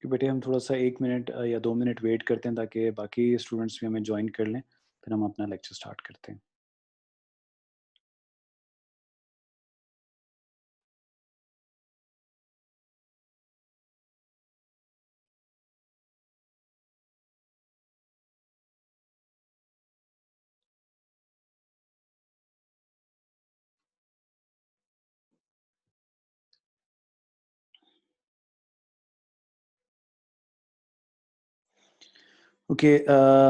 कि बेटे हम थोड़ा-सा 1 मिनट या 2 मिनट वेट करते हैं ताकि बाकी स्टूडेंट्स भी हमें जॉइन कर लें, फिर हम अपना लेक्चर स्टार्ट करते हैं। ओके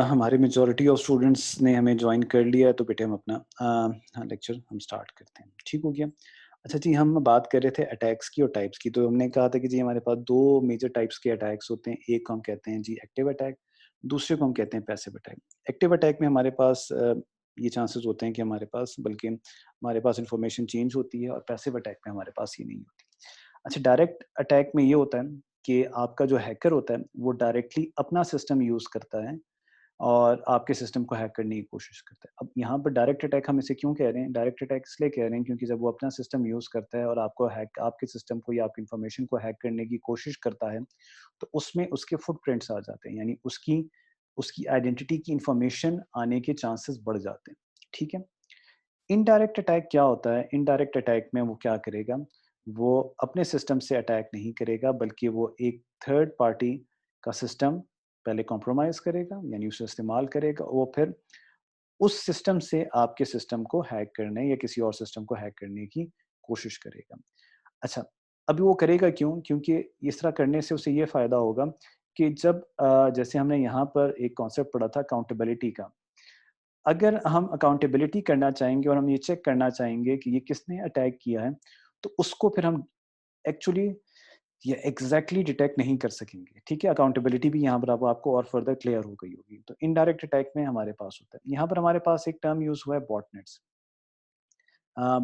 हमारे मेजॉरिटी ऑफ स्टूडेंट्स ने हमें जॉइन कर लिया है, तो बेटे हम अपना हाँ, लेक्चर हम स्टार्ट करते हैं। ठीक हो गया? अच्छा जी, हम बात कर रहे थे अटैक्स की और टाइप्स की, तो हमने कहा था कि जी हमारे पास 2 मेजर टाइप्स के अटैक्स होते हैं। एक को हम कहते हैं जी एक्टिव अटैक, दूसरे को हम कहते हैं पैसिव अटैक। एक्टिव अटैक में हमारे पास ये चांसेस होते हैं कि हमारे पास इन्फॉर्मेशन चेंज होती है, और पैसिव अटैक में हमारे पास ये नहीं होती। अच्छा, डायरेक्ट अटैक में ये होता है कि आपका जो हैकर होता है, वो डायरेक्टली अपना सिस्टम यूज़ करता है और आपके सिस्टम को हैक करने की कोशिश करता है। अब यहाँ पर डायरेक्ट अटैक हम इसे क्यों कह रहे हैं? डायरेक्ट अटैक इसलिए कह रहे हैं क्योंकि जब वो अपना सिस्टम यूज़ करता है और आपके सिस्टम को या आपकी इन्फॉर्मेशन को हैक करने की कोशिश करता है, तो उसमें उसके फुटप्रिंट्स आ जाते हैं, यानी उसकी उसकी आइडेंटिटी की इन्फॉर्मेशन आने के चांसेस बढ़ जाते हैं। ठीक है? इनडायरेक्ट अटैक क्या होता है? इनडायरेक्ट अटैक में वो क्या करेगा? वो अपने सिस्टम से अटैक नहीं करेगा, बल्कि वो एक थर्ड पार्टी का सिस्टम पहले कॉम्प्रोमाइज़ करेगा, यानी उसे इस्तेमाल करेगा। वो फिर उस सिस्टम से आपके सिस्टम को हैक करने या किसी और सिस्टम को हैक करने की कोशिश करेगा। अच्छा, अभी वो करेगा क्यों? क्योंकि इस तरह करने से उसे ये फ़ायदा होगा कि जब जैसे हमने यहाँ पर एक कॉन्सेप्ट पढ़ा था अकाउंटेबिलिटी का। अगर हम अकाउंटेबिलिटी करना चाहेंगे और हम ये चेक करना चाहेंगे कि ये किसने अटैक किया है, तो उसको फिर हम एक्चुअली या एग्ज़ैक्टली डिटेक्ट नहीं कर सकेंगे, ठीक है? अकाउंटेबिलिटी भी यहाँ पर अब आपको और फ़र्दर क्लियर हो गई होगी। तो इनडायरेक्ट अटैक में हमारे पास होता है। यहाँ पर हमारे पास एक टर्म यूज़ हुआ है बॉटनेट्स।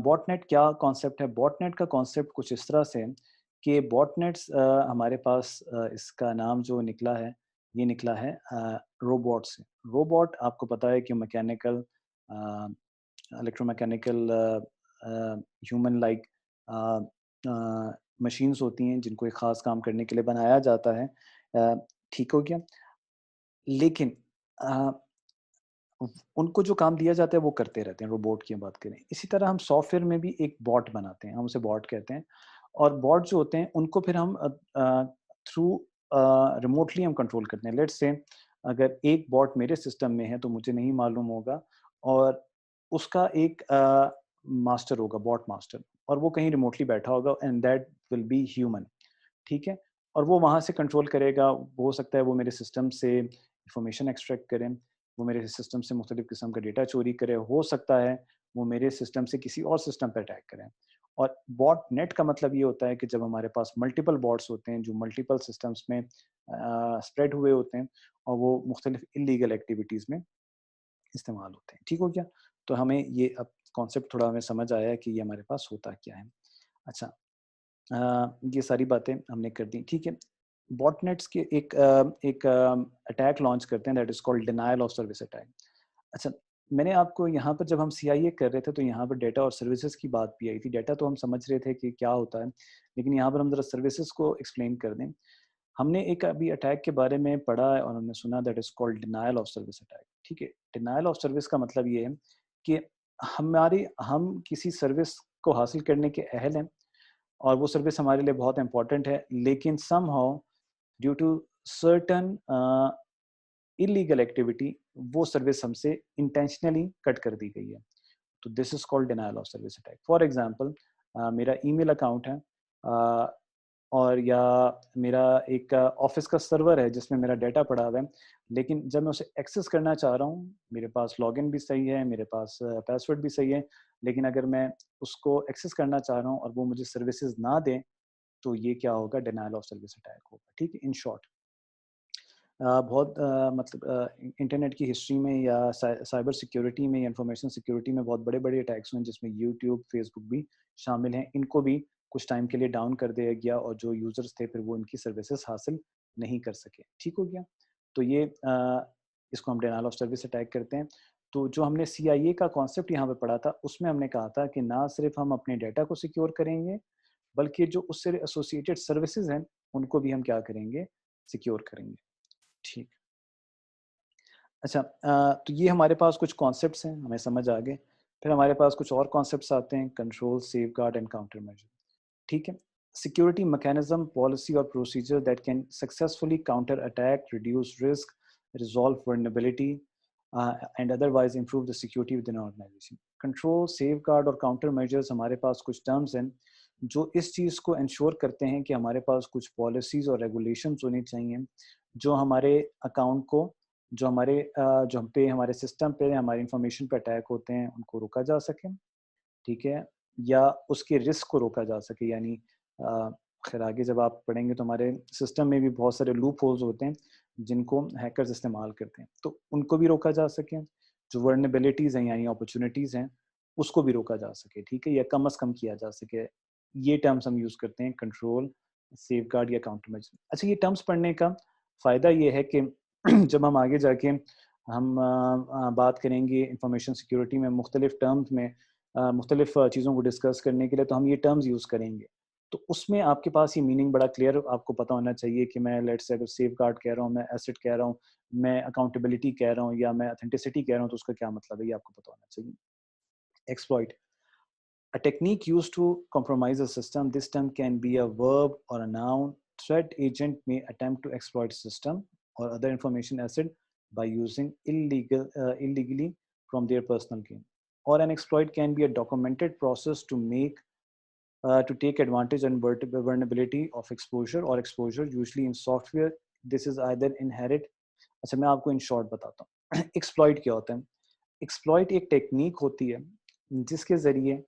बॉटनेट क्या कॉन्सेप्ट है? बॉटनेट का कॉन्सेप्ट कुछ इस तरह से है कि बॉटनेट्स हमारे पास इसका नाम जो निकला है, ये निकला है रोबोट से। रोबोट आपको पता है कि मैकेनिकल अ, इलेक्ट्रोमैकेनिकल ह्यूमन लाइक मशीन्स होती हैं जिनको एक ख़ास काम करने के लिए बनाया जाता है। ठीक हो गया? लेकिन अ, उनको जो काम दिया जाता है वो करते रहते हैं, रोबोट की हम बात करें। इसी तरह हम सॉफ्टवेयर में भी एक बॉट बनाते हैं, हम उसे बॉट कहते हैं, और बॉट जो होते हैं उनको फिर हम थ्रू रिमोटली हम कंट्रोल करते हैं। लेट्स से अगर एक बॉट मेरे सिस्टम में है तो मुझे नहीं मालूम होगा, और उसका एक मास्टर होगा, बॉट मास्टर, और वो कहीं रिमोटली बैठा होगा and that will be human. ठीक है? और वो वहाँ से कंट्रोल करेगा, हो सकता है वो मेरे सिस्टम से इन्फॉर्मेशन एक्सट्रैक्ट करे, वो मेरे सिस्टम से मुख्तलिफ़ किस्म का डेटा चोरी करे, हो सकता है वो मेरे सिस्टम से किसी और सिस्टम पे अटैक करें। और बॉट नेट का मतलब ये होता है कि जब हमारे पास मल्टीपल बॉट्स होते हैं जो मल्टीपल सिस्टम्स में स्प्रेड हुए होते हैं, और वो मुख्तलिफ़ इल्लीगल एक्टिविटीज़ में इस्तेमाल होते हैं। ठीक हो गया? तो हमें ये अब कॉन्सेप्ट थोड़ा हमें समझ आया है कि ये हमारे पास होता क्या है। अच्छा, ये सारी बातें हमने कर दी, ठीक है। बॉटनेट्स के एक अटैक लॉन्च करते हैं that is called denial of service attack. अच्छा, मैंने आपको यहाँ पर जब हम सीआईए कर रहे थे तो यहाँ पर डेटा और सर्विसेज़ की बात भी आई थी। डेटा तो हम समझ रहे थे कि क्या होता है, लेकिन यहाँ पर हम ज़रा सर्विसेज़ को एक्सप्लेन कर दें। हमने एक अभी अटैक के बारे में पढ़ा है और हमने सुना that is called denial of service attack, ठीक है। डिनायल ऑफ सर्विस का मतलब ये है कि हम किसी सर्विस को हासिल करने के अहल हैं और वो सर्विस हमारे लिए बहुत इम्पोर्टेंट है, लेकिन somehow due to certain illegal activity वो सर्विस हमसे इंटेंशनली कट कर दी गई है। तो this is called denial of service attack. For example, मेरा ईमेल अकाउंट है, अ, और या मेरा एक ऑफिस का सर्वर है जिसमें मेरा डेटा पड़ा हुआ है, लेकिन जब मैं उसे एक्सेस करना चाह रहा हूँ, मेरे पास लॉगिन भी सही है, मेरे पास पासवर्ड भी सही है, लेकिन अगर मैं उसको एक्सेस करना चाह रहा हूँ और वो मुझे सर्विसेज ना दें, तो ये क्या होगा? डिनायल ऑफ सर्विस अटैक होगा। ठीक है, इन शॉर्ट बहुत मतलब इंटरनेट की हिस्ट्री में या साइबर सिक्योरिटी में या इंफॉर्मेशन सिक्योरिटी में बहुत बड़े-बड़े अटैक्स हुए हैं जिसमें यूट्यूब, फेसबुक भी शामिल हैं। इनको भी कुछ टाइम के लिए डाउन कर दिया गया और जो यूज़र्स थे फिर वो इनकी सर्विसेज़ हासिल नहीं कर सके। ठीक हो गया? तो ये इसको हम डिनायल ऑफ सर्विस अटैक करते हैं। तो जो हमने सीआईए का कॉन्सेप्ट यहाँ पे पढ़ा था, उसमें हमने कहा था कि ना सिर्फ़ हम अपने डेटा को सिक्योर करेंगे, बल्कि जो उससे एसोसिएटेड सर्विसेज़ हैं, उनको भी हम क्या करेंगे? सिक्योर करेंगे। ठीक। अच्छा, तो ये हमारे पास कुछ कॉन्सेप्ट्स हैं, हमें समझ आ गए। फिर हमारे पास कुछ और कॉन्सेप्ट्स आते हैं, control, safeguard and counter measure. ठीक है। सिक्योरिटी मैकेनिज्म, पॉलिसी और procedure that can successfully counter attack, reduce risk, resolve vulnerability and otherwise improve the security within organisation. Control, safeguard और काउंटर मेजर्स, हमारे पास कुछ terms हैं जो इस चीज़ को इंश्योर करते हैं कि हमारे पास कुछ पॉलिसीज़ और रेगुलेशंस होनी चाहिए जो हमारे अकाउंट को, जो हमारे जो हम पे, हमारे सिस्टम पे, हमारी इंफॉर्मेशन पे अटैक होते हैं, उनको रोका जा सके। ठीक है। या उसके रिस्क को रोका जा सके, यानी खैर आगे जब आप पढ़ेंगे तो हमारे सिस्टम में भी बहुत सारे लूप होल्स होते हैं जिनको हैकर्स इस्तेमाल करते हैं, तो उनको भी रोका जा सके। जो वर्नेबिलिटीज़ हैं यानी अपॉर्चुनिटीज़ हैं, उसको भी रोका जा सके। ठीक है, या कम से कम किया जा सके। ये टर्म्स हम यूज़ करते हैं, कंट्रोल, सेफगार्ड या काउंटर मेजर। अच्छा, ये टर्म्स पढ़ने का फ़ायदा ये है कि जब हम आगे जाके हम बात करेंगे इंफॉर्मेशन सिक्योरिटी में मुख्तलिफ टर्म्स में, मुख्तलिफ चीज़ों को डिस्कस करने के लिए, तो हम ये टर्म्स यूज़ करेंगे। तो उसमें आपके पास ये मीनिंग बड़ा क्लियर आपको पता होना चाहिए कि मैं लेट्स से अगर सेफ गार्ड कह रहा हूँ, मैं एसेट कह रहा हूँ, मैं अकाउंटेबिलिटी कह रहा हूँ या मैं ऑथेंटिसिटी कह रहा हूँ, तो उसका क्या मतलब है ये आपको पता होना चाहिए। Exploit, a technique used to compromise a system. This term can be a verb or a noun. Threat agent may attempt to exploit system or other information asset by using illegally from their personal gain. Or an exploit can be a documented process to take advantage and vulnerability of exposure or exposure, usually in software. This is either inherent. अच्छा, मैं आपको in short बताता हूँ। Exploit क्या होता है? Exploit एक technique होती है जिसके ज़रिए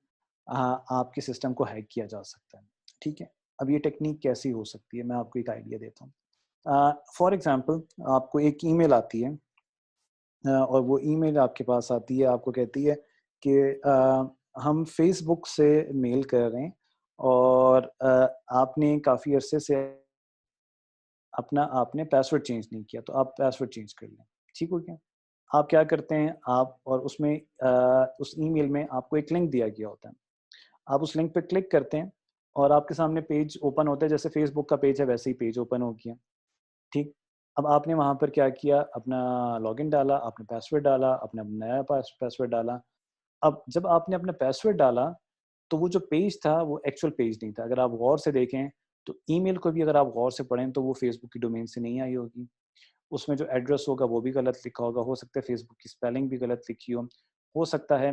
आपके सिस्टम को हैक किया जा सकता है। ठीक है। अब ये टेक्निक कैसी हो सकती है, मैं आपको एक आइडिया देता हूँ। फॉर एग्जांपल, आपको एक ईमेल आती है, और वो ईमेल आपके पास आती है, आपको कहती है कि हम फेसबुक से मेल कर रहे हैं और आपने काफ़ी अरसे से अपना आपने पासवर्ड चेंज नहीं किया, तो आप पासवर्ड चेंज कर लें। ठीक हो गया? आप क्या करते हैं, आप और उसमें उस ईमेल में आपको एक लिंक दिया गया होता है। आप उस लिंक पे क्लिक करते हैं और आपके सामने पेज ओपन होता है, जैसे फेसबुक का पेज है वैसे ही पेज ओपन हो गया। ठीक। अब आपने वहाँ पर क्या किया, अपना लॉगिन डाला, आपने पासवर्ड डाला, अपना नया पासवर्ड डाला। अब जब आपने अपना पासवर्ड डाला, तो वो जो पेज था वो एक्चुअल पेज नहीं था। अगर आप गौर से देखें तो ईमेल को भी अगर आप गौर से पढ़ें तो वो फेसबुक की डोमेन से नहीं आई होगी। उसमें जो एड्रेस होगा वो भी गलत लिखा होगा, हो सकता है फेसबुक की स्पेलिंग भी गलत लिखी हो सकता है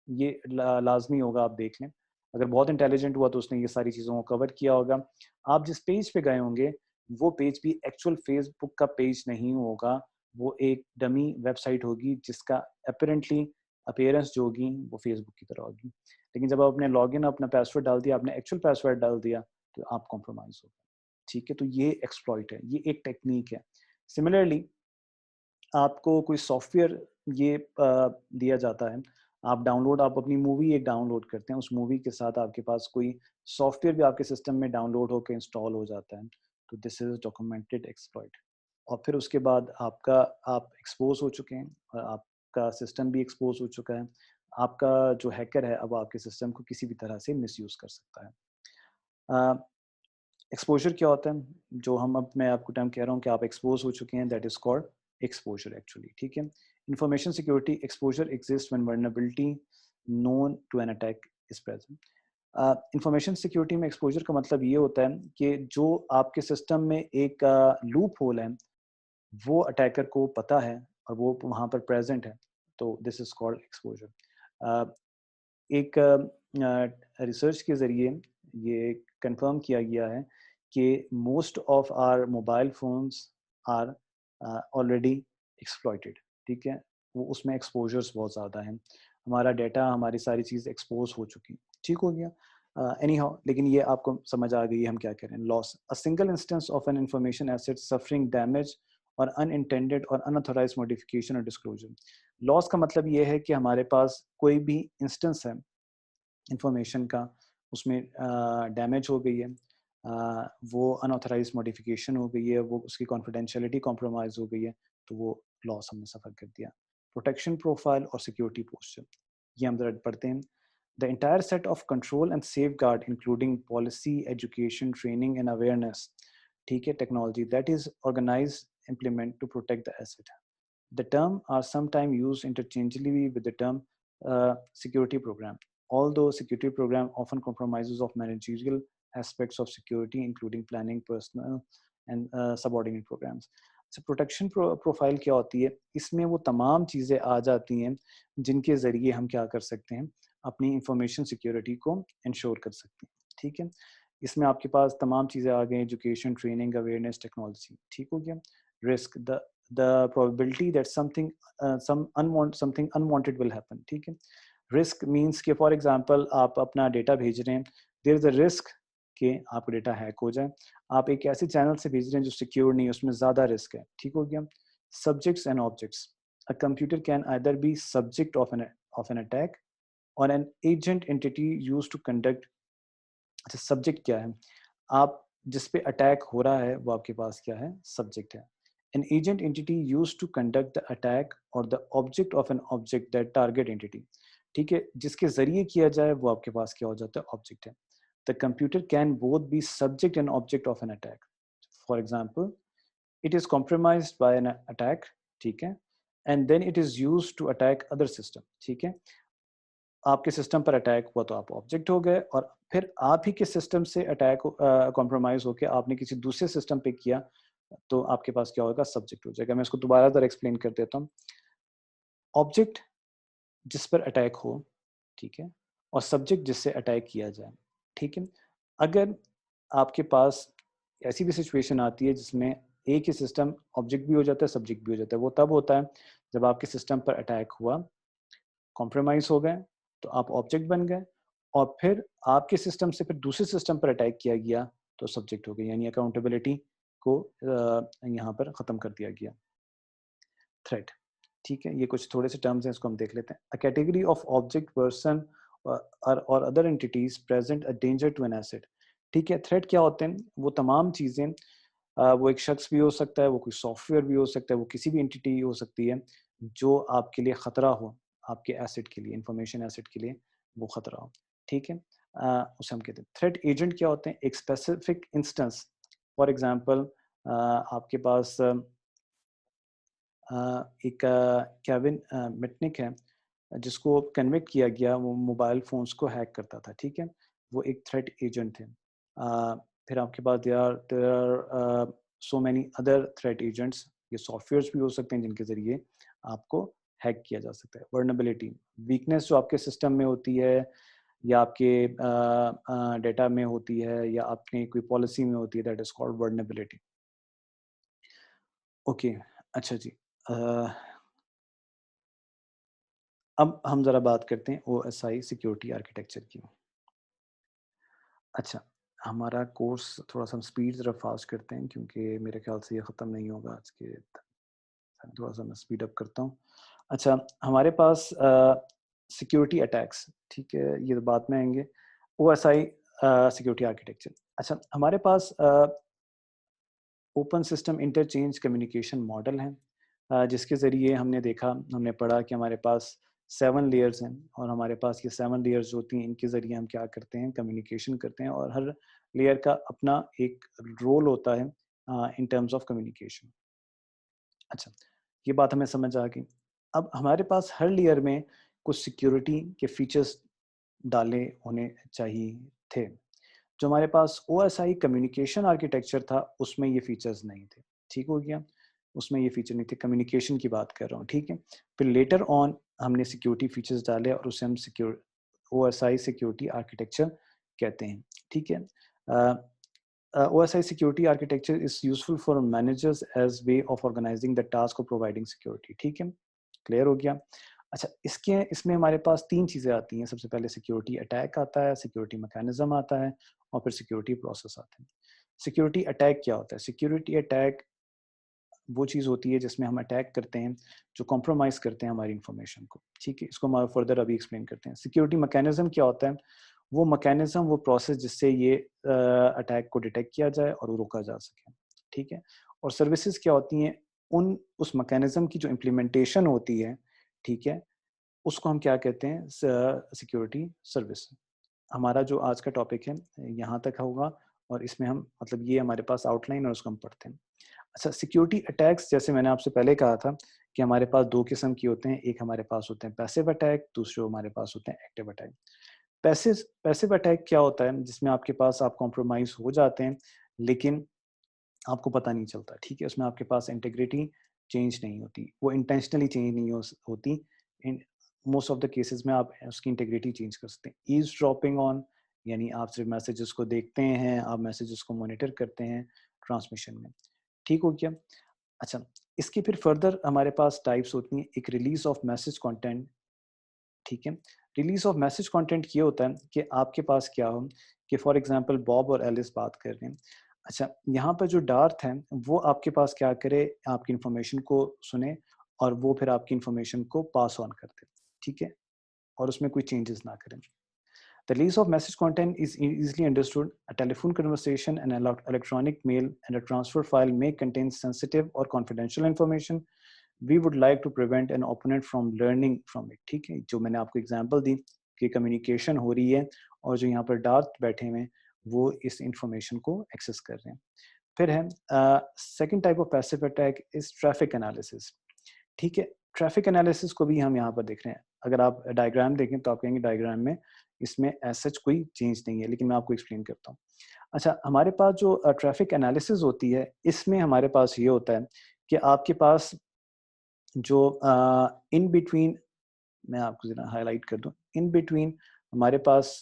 ये लाज़मी होगा, आप देख लें। अगर बहुत इंटेलिजेंट हुआ तो उसने ये सारी चीज़ों को कवर किया होगा। आप जिस पेज पे गए होंगे, वो पेज भी एक्चुअल फेसबुक का पेज नहीं होगा, वो एक डमी वेबसाइट होगी जिसका अपैरेंटली अपीयरेंस जो होगी वो फेसबुक की तरह होगी। लेकिन जब आपने लॉगिन अपना पासवर्ड डाल दिया, आपने एक्चुअल पासवर्ड डाल दिया, तो आप कॉम्प्रोमाइज़ हो गए। ठीक है, तो ये एक्सप्लॉइट है, ये एक टेक्नीक है। सिमिलरली, आपको कोई सॉफ्टवेयर ये दिया जाता है, आप अपनी मूवी एक डाउनलोड करते हैं, उस मूवी के साथ आपके पास कोई सॉफ्टवेयर भी आपके सिस्टम में डाउनलोड होके इंस्टॉल हो जाता है, तो दिस इज़ डॉक्यूमेंटेड एक्सप्लॉइट। और फिर उसके बाद आप एक्सपोज़ हो चुके हैं और आपका सिस्टम भी एक्सपोज़ हो चुका है। आपका जो हैकर है, अब आपके सिस्टम को किसी भी तरह से मिसयूज़ कर सकता है। अ, एक्सपोज़र क्या होता है? जो हम अब मैं आपको टर्म कह रहा हूँ कि आप एक्सपोज़ हो चुके हैं, that is called exposure actually. ठीक है? Information security exposure exist when vulnerability known to an attack is present. Information security में एक्सपोज़र का मतलब ये होता है कि जो आपके सिस्टम में एक लूप होल है, वो अटैकर को पता है और वो वहाँ पर प्रेज़ेंट है, तो दिस इज़ कॉल्ड एक्सपोज़र। अ, एक रिसर्च के ज़रिए ये कंफर्म किया गया है कि most of our mobile phones are already exploited. ठीक है? वो उसमें एक्सपोज़र्स बहुत ज़्यादा हैं। हमारा डाटा, हमारी सारी चीज़ एक्सपोज़ हो चुकी। ठीक हो गया? एनी हाउ, लेकिन ये आपको समझ आ गई है हम क्या कह रहे हैं। Loss, a single instance of an information asset suffering damage और अनइंटेंडेड और अनऑथराइज्ड मॉडिफिकेशन और डिस्क्लोज़र। लॉस का मतलब ये है कि हमारे पास कोई भी इंस्टेंस है इंफॉर्मेशन का, उसमें डैमेज हो गई है, वो अनऑथराइज्ड मॉडिफिकेशन हो गई है, वो उसकी कॉन्फिडेंशियलिटी कॉम्प्रोमाइज़ हो गई है, तो वो लॉस हमने सफ़र कर दिया। प्रोटेक्शन प्रोफाइल और सिक्योरिटी पोस्चर, ये हम ज़रा पढ़ते हैं। The entire set of control and safeguard including policy, education, training and awareness ठीक है, technology that is organise implement to protect the asset. The term are sometimes used interchangeably with the term security program, although security program often compromises of managerial aspects of security, including planning, personal and subordinate programs. So protection profile क्या होती है? इसमें वो तमाम चीज़ें आ जाती हैं जिनके ज़रिए हम क्या कर सकते हैं, अपनी इंफॉर्मेशन सिक्योरिटी को इंश्योर कर सकते हैं. ठीक है, इसमें आपके पास तमाम चीज़ें आ गई, एजुकेशन, ट्रेनिंग, अवेयरनेस, टेक्नोलॉजी. ठीक हो गया. Risk, the probability that something unwanted will happen. ठीक है. रिस्क मीन्स कि फॉर एग्जांपल आप अपना डेटा भेज रहे हैं, देयर इज अ रिस्क कि आपका डेटा हैक हो जाए. आप एक ऐसे चैनल से भेज रहे हैं जो सिक्योर नहीं है, उसमें ज़्यादा रिस्क है. ठीक हो गया. Subjects and objects, a computer can either be subject of an attack or an agent entity use to conduct. अच्छा, सब्जेक्ट क्या है? आप जिस पे अटैक हो रहा है वो आपके पास क्या है? सब्जेक्ट है. An agent entity used to conduct the attack or the object of an object that target entity. ठीक है, जिसके जरिए किया जाए वो आपके पास क्या हो जाता है? ऑब्जेक्ट है. The computer can both be subject and object of an attack. For example, it is compromised by an attack, ठीक है, and then it is used to attack other system. ठीक है, आपके सिस्टम पर अटैक हुआ तो आप ऑब्जेक्ट हो गए, और फिर आप ही के सिस्टम से अटैक कॉम्प्रोमाइज होकर आपने किसी दूसरे सिस्टम पे किया तो आपके पास क्या होगा? सब्जेक्ट हो जाएगा. मैं इसको दोबारा ज़रा एक्सप्लेन कर देता हूँ. ऑब्जेक्ट जिस पर अटैक हो, ठीक है, और सब्जेक्ट जिससे अटैक किया जाए. ठीक है, अगर आपके पास ऐसी भी सिचुएशन आती है जिसमें एक ही सिस्टम ऑब्जेक्ट भी हो जाता है, सब्जेक्ट भी हो जाता है, वो तब होता है जब आपके सिस्टम पर अटैक हुआ, कॉम्प्रोमाइज हो गए, तो आप ऑब्जेक्ट बन गए, और फिर आपके सिस्टम से फिर दूसरे सिस्टम पर अटैक किया गया तो सब्जेक्ट हो गए. यानी अकाउंटेबिलिटी को यहाँ पर ख़त्म कर दिया गया. थ्रेट, ठीक है, ये कुछ थोड़े से टर्म्स हैं, इसको हम देख लेते हैं. A category of object, person or other entities present a danger to an asset. ठीक है, थ्रेट क्या होते हैं? वो तमाम चीज़ें, वो एक शख्स भी हो सकता है, वो कोई सॉफ्टवेयर भी हो सकता है, वो किसी भी एंटिटी हो सकती है जो आपके लिए ख़तरा हो, आपके एसेट के लिए, इंफॉर्मेशन एसेट के लिए वो ख़तरा हो. ठीक है, उसे हम कहते हैं थ्रेट एजेंट. क्या होते हैं? एक स्पेसिफिक इंस्टेंस, फॉर एग्जांपल आपके पास एक केविन मिटनिक है जिसको कन्विक्ट किया गया, वो मोबाइल फ़ोन्स को हैक करता था. ठीक है, वो एक थ्रेट एजेंट थे. फिर आपके पास there are so many other threat agents. ये सॉफ्टवेयर्स भी हो सकते हैं जिनके ज़रिए आपको हैक किया जा सकता है. वर्नेबिलिटी, वीकनेस जो आपके सिस्टम में होती है या आपके डेटा में होती है या आपकी कोई पॉलिसी में होती है, that is called vulnerability. Okay, अच्छा जी. अ, अब हम ज़रा बात करते हैं ओएसआई सिक्योरिटी आर्किटेक्चर की. अच्छा, हमारा कोर्स थोड़ा-सा हम स्पीड ज़रा फ़ास्ट करते हैं क्योंकि मेरे ख़्याल से ये ख़त्म नहीं होगा आज के. थोड़ा-सा मैं स्पीड अप करता हूँ. अच्छा, हमारे पास सिक्योरिटी अटैक्स, ठीक है, ये तो बाद में आएँगे. OSI security architecture. अच्छा, हमारे पास open system interchange communication model है, जिसके ज़रिए हमने पढ़ा कि हमारे पास 7 लेयर्स हैं, और हमारे पास ये 7 लेयर्स जो होती हैं इनके ज़रिए हम क्या करते हैं? कम्युनिकेशन करते हैं, और हर लेयर का अपना एक रोल होता है इन टर्म्स ऑफ कम्युनिकेशन. अच्छा, ये बात हमें समझ आ गई. अब हमारे पास हर लेयर में कुछ सिक्योरिटी के फीचर्स डाले होने चाहिए थे. जो हमारे पास ओएसआई कम्युनिकेशन आर्किटेक्चर था उसमें ये फीचर्स नहीं थे. ठीक हो गया, उसमें ये फीचर नहीं थे. कम्युनिकेशन की बात कर रहा हूँ. ठीक है, फिर लेटर ऑन हमने सिक्योरिटी फीचर्स डाले और उसे हम सिक्योर ओएसआई सिक्योरिटी आर्किटेक्चर कहते हैं. ठीक है, OSI security architecture is useful for managers as way of organizing the task of providing security. ठीक है, क्लियर हो गया. अच्छा, इसमें हमारे पास 3 चीज़ें आती हैं. सबसे पहले सिक्योरिटी अटैक आता है, सिक्योरिटी मैकेनिज्म आता है, और फिर सिक्योरिटी प्रोसेस आता है. सिक्योरिटी अटैक क्या होता है? सिक्योरिटी अटैक वो चीज़ होती है जिसमें हम अटैक करते हैं जो कॉम्प्रोमाइज़ करते हैं हमारी इन्फॉर्मेशन को. ठीक है, इसको हम फर्दर अभी एक्सप्लेन करते हैं. सिक्योरिटी मैकेनिज्म क्या होता है? वो मैकेनिज्म, वो प्रोसेस जिससे ये अटैक को डिटेक्ट किया जाए और वो रोका जा सके. ठीक है, और सर्विसेज क्या होती हैं? उस मैकेनिज्म की जो इम्प्लीमेंटेशन होती है, ठीक है, उसको हम क्या कहते हैं? Security service. हमारा जो आज का टॉपिक है यहाँ तक होगा, और इसमें हम मतलब ये हमारे पास आउटलाइन और उसको हम पढ़ते हैं। अच्छा, सिक्योरिटी अटैक्स जैसे मैंने आपसे पहले कहा था कि हमारे पास 2 किस्म के होते हैं, एक हमारे पास होते हैं पैसिव अटैक, दूसरे हमारे पास होते हैं active attack. Passive passive attack क्या होता है? जिसमें आपके पास आप कॉम्प्रोमाइज़ हो जाते हैं, लेकिन आपको पता नहीं चलता, ठीक है? उसमें आपके पास इंटीग्रिटी चेंज नहीं होती, वो इंटेंशनली चेंज नहीं होती। In most of the cases में आप उसकी इंटीग्रिटी चेंज कर सकते हैं। ईज़ड्रॉपिंग ऑन यानी आप सिर्फ़ मैसेजेस को देखते हैं, आप मैसेजेस को मॉनिटर करते हैं ट्रांसमिशन में, ठीक हो गया? अच्छा, इसके फिर फर्दर हमारे पास टाइप्स होती हैं, एक रिलीज़ ऑफ मैसेज कंटेंट, ठीक है? रिलीज़ ऑफ मैसेज कंटेंट ये होता है कि आपके पास क्या हो कि फॉर एग्ज़ाम्पल बॉब और एलिस बात कर रहे हैं। अच्छा, यहाँ पर जो डार्थ है, वो आपके पास क्या करे, आपकी इन्फॉर्मेशन को सुने और वो फिर आपकी इन्फॉर्मेशन को पास ऑन कर दे, ठीक है? और उसमें कोई चेंजेस ना करें। The release of message content is easily understood. A telephone conversation, an electronic mail, and a transfer file may contain sensitive or confidential information. We would like to prevent an opponent from learning from it. ठीक है, जो मैंने आपको example दी कि communication हो रही है और जो यहाँ पर डार्क बैठे हुए हैं वो इस इंफॉर्मेशन को एक्सेस कर रहे हैं। फिर है second type of passive attack is traffic analysis, ठीक है? ट्रैफिक एनालिसिस को भी हम यहाँ पर देख रहे हैं। अगर आप डायग्राम देखें तो आप कहेंगे डायग्राम में इसमें एज़ सच कोई चेंज नहीं है, लेकिन मैं आपको एक्सप्लेन करता हूँ। अच्छा, हमारे पास जो ट्रैफिक एनालिसिस होती है, इसमें हमारे पास ये होता है कि आपके पास जो इन बिटवीन, मैं आपको ज़रा हाइलाइट कर दूँ, इन बिटवीन हमारे पास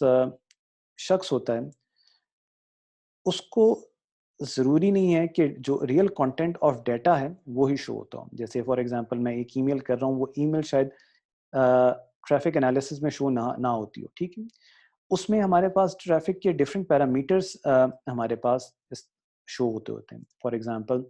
शख्स होता है, उसको ज़रूरी नहीं है कि जो रियल कंटेंट ऑफ डाटा है, वो ही शो होता हो। जैसे फॉर एग्ज़ाम्पल मैं एक ईमेल कर रहा हूँ, वो ईमेल शायद ट्रैफिक एनालिसिस में शो ना होती हो, ठीक है? उसमें हमारे पास ट्रैफिक के डिफरेंट पैरामीटर्स हमारे पास शो होते हैं। फॉर एग्ज़ाम्पल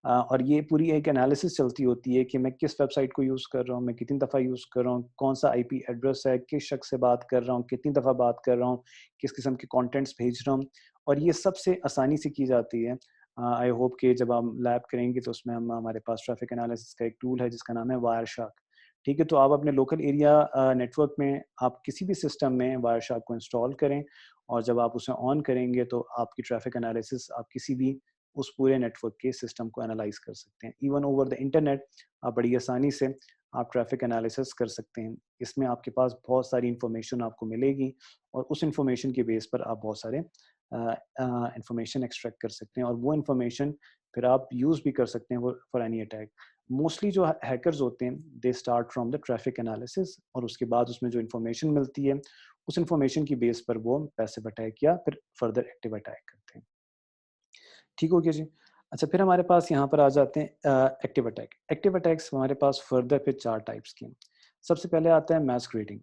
और ये पूरी एक एनालिसिस चलती होती है कि मैं किस वेबसाइट को यूज़ कर रहा हूँ, मैं कितनी दफ़ा यूज़ कर रहा हूँ, कौन-सा आईपी एड्रेस है, किस शख्स से बात कर रहा हूँ, कितनी दफ़ा बात कर रहा हूँ, किस किस्म के कंटेंट्स भेज रहा हूँ और ये सबसे आसानी से की जाती है। आई होप कि जब हम लैब करेंगे तो उसमें हम हमारे पास ट्रैफिक एनालिसिस का एक टूल है जिसका नाम है वायरशार्क। ठीक है, तो आप अपने लोकल एरिया नेटवर्क में आप किसी भी सिस्टम में वायरशार्क को इंस्टॉल करें और जब आप उसे ऑन करेंगे तो आपकी ट्रैफिक एनालिसिस आप किसी भी उस पूरे नेटवर्क के सिस्टम को एनालाइज कर सकते हैं। इवन ओवर द इंटरनेट आप बड़ी आसानी से आप ट्रैफिक एनालिसिस कर सकते हैं। इसमें आपके पास बहुत सारी इंफॉर्मेशन आपको मिलेगी और उस इंफॉर्मेशन के बेस पर आप बहुत सारे इंफॉर्मेशन एक्सट्रैक्ट कर सकते हैं और वो इंफॉर्मेशन फिर आप यूज़ भी कर सकते हैं फॉर एनी अटैक। मोस्टली जो हैकर्स होते हैं they start from the traffic analysis और उसके बाद उसमें जो इन्फॉर्मेशन मिलती है उस इन्फॉर्मेशन की बेस पर वो पैसिव अटैक या फिर फर्दर एक्टिव अटैक करते हैं। ठीक हो गया जी। अच्छा, फिर हमारे पास यहाँ पर आ जाते हैं एक्टिव अटैक। एक्टिव अटैक्स हमारे पास फर्दर फिर 4 टाइप्स के हैं। सबसे पहले आता है मैस्कुरेडिंग।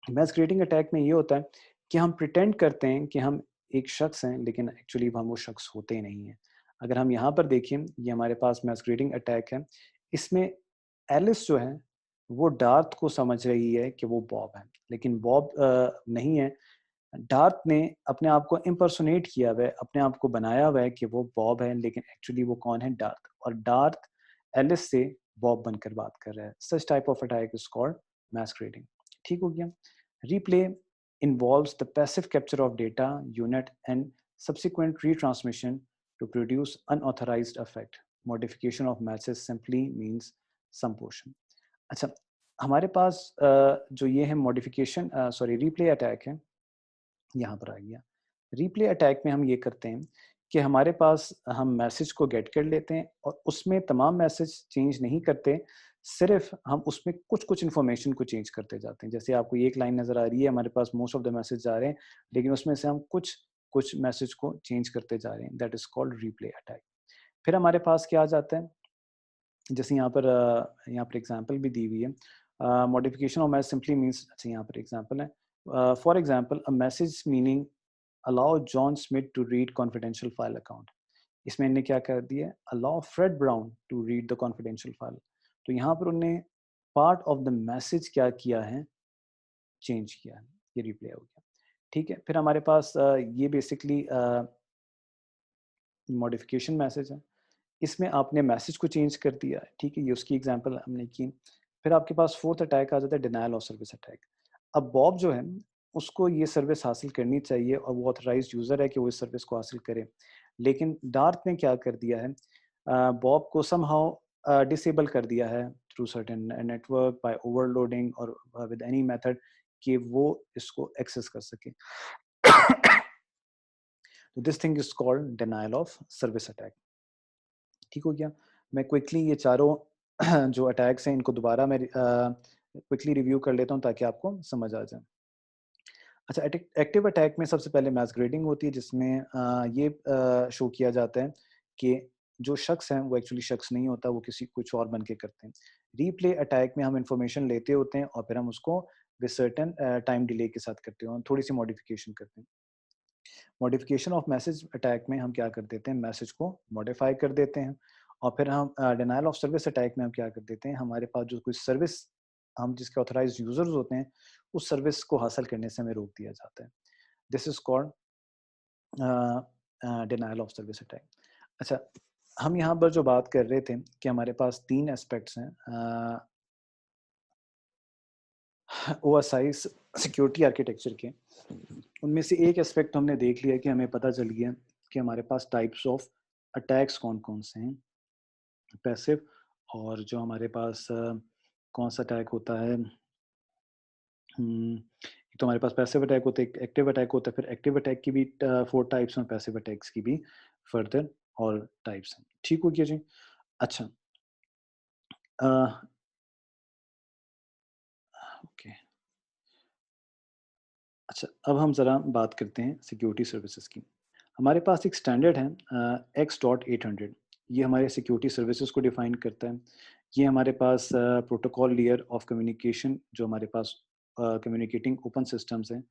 मैस्कुरेडिंग अटैक में ये होता है कि हम प्रिटेंड करते हैं कि हम एक शख्स हैं, लेकिन एक्चुअली हम वो शख्स होते नहीं हैं। अगर हम यहाँ पर देखें, ये हमारे पास मैस्कुरेडिंग अटैक है। इसमें एलिस जो है, वो डार्थ को समझ रही है कि वो बॉब है, लेकिन बॉब नहीं है। डार्थ ने अपने आप को इम्पर्सोनेट किया हुआ है, अपने आप को बनाया हुआ है कि वो बॉब है, लेकिन एक्चुअली वो कौन है? डार्थ। और डार्थ एलिस से बॉब बनकर बात कर रहा है। Such type of attack is called masquerading. ठीक हो गया? Replay involves the passive capture of data unit and subsequent retransmission to produce unauthorized effect. Modification of message simply means some portion. अच्छा, हमारे पास जो ये है मॉडिफिकेशन सॉरी रिप्ले अटैक है, यहाँ पर आ गया। रिप्ले अटैक में हम ये करते हैं कि हमारे पास हम मैसेज को गेट कर लेते हैं और उसमें तमाम मैसेज चेंज नहीं करते, सिर्फ हम उसमें कुछ-कुछ इन्फॉर्मेशन को चेंज करते जाते हैं। जैसे आपको ये एक लाइन नज़र आ रही है, हमारे पास मोस्ट ऑफ द मैसेज आ रहे हैं, लेकिन उसमें से हम कुछ मैसेज को चेंज करते जा रहे हैं। That is called replay attack. फिर हमारे पास क्या आ जाता है, जैसे यहाँ पर एग्ज़ाम्पल भी दी हुई है। Modification of message simply means, अच्छा यहाँ पर एग्ज़ाम्पल है। For example a message meaning allow John Smith to read confidential file account. इसमें इन्हें क्या कर दिया है, allow Fred Brown to read the confidential file. तो यहाँ पर उन्हें पार्ट ऑफ द मैसेज क्या किया है, चेंज किया है। ये रिप्ले हो गया। ठीक है, फिर हमारे पास ये बेसिकली मॉडिफिकेशन मैसेज है। इसमें आपने मैसेज को चेंज कर दिया है, ठीक है, ये उसकी एग्जांपल हमने की। फिर आपके पास फोर्थ अटैक आ जाता है डिनायल ऑफ सर्विस अटैक। अब बॉब जो है उसको ये सर्विस हासिल करनी चाहिए और वो ऑथराइज्ड यूज़र है कि वो इस सर्विस को हासिल करे। लेकिन डार्क ने क्या कर दिया है, बॉब को समहाउ डिसेबल कर दिया है through certain network bye overloading और विद एनी मेथड कि वो इसको एक्सेस कर सके। तो this thing is called denial of service attack. ठीक हो गया। मैं क्विकली ये चारों जो अटैक्स हैं इनको दोबारा मैं क्विकली रिव्यू कर लेता हूँ ताकि आपको समझ आ जाए। अच्छा, एक्टिव अटैक में सबसे पहले मैस्करेडिंग होती है, जिसमें ये शो किया जाता है कि जो शख्स हैं वो एक्चुअली शख्स नहीं होता, वो किसी कुछ और बन के करते हैं। रीप्ले अटैक में हम इंफॉर्मेशन लेते होते हैं और फिर हम उसको विद सर्टेन टाइम डिले के साथ करते हैं, थोड़ी सी मॉडिफिकेशन करते हैं। मॉडिफिकेशन ऑफ मैसेज अटैक में हम क्या कर देते हैं, मैसेज को मॉडिफाई कर देते हैं। और फिर हम डिनायल ऑफ सर्विस अटैक में हम क्या कर देते हैं, हमारे पास जो कोई सर्विस हम जिसके ऑथराइज्ड यूजर्स होते हैं उस सर्विस को हासिल करने से हमें रोक दिया जाता है। This is called denial of service attack. अच्छा, हम यहाँ पर जो बात कर रहे थे कि हमारे पास 3 एस्पेक्ट्स हैं ओएसआई सिक्योरिटी आर्किटेक्चर के। उनमें से एक एस्पेक्ट हमने देख लिया कि हमें पता चल गया कि हमारे पास टाइप्स ऑफ अटैक्स कौन कौन से हैं, पैसिव और जो हमारे पास कौन सा अटैक होता है, एक तो हमारे पास पैसिव अटैक होता है, एक्टिव अटैक होता है, फिर एक्टिव अटैक की भी 4 टाइप्स हैं, पैसिव अटैक्स की भी फर्दर और टाइप्स हैं। ठीक हो गया जी। अच्छा, ओके। अच्छा, अब हम ज़रा बात करते हैं सिक्योरिटी सर्विसेज की। हमारे पास एक स्टैंडर्ड है X.800, ये हमारे सिक्योरिटी सर्विसेज को डिफाइन करता है। ये हमारे पास प्रोटोकॉल लेयर ऑफ कम्युनिकेशन जो हमारे पास कम्युनिकेटिंग ओपन सिस्टम्स हैं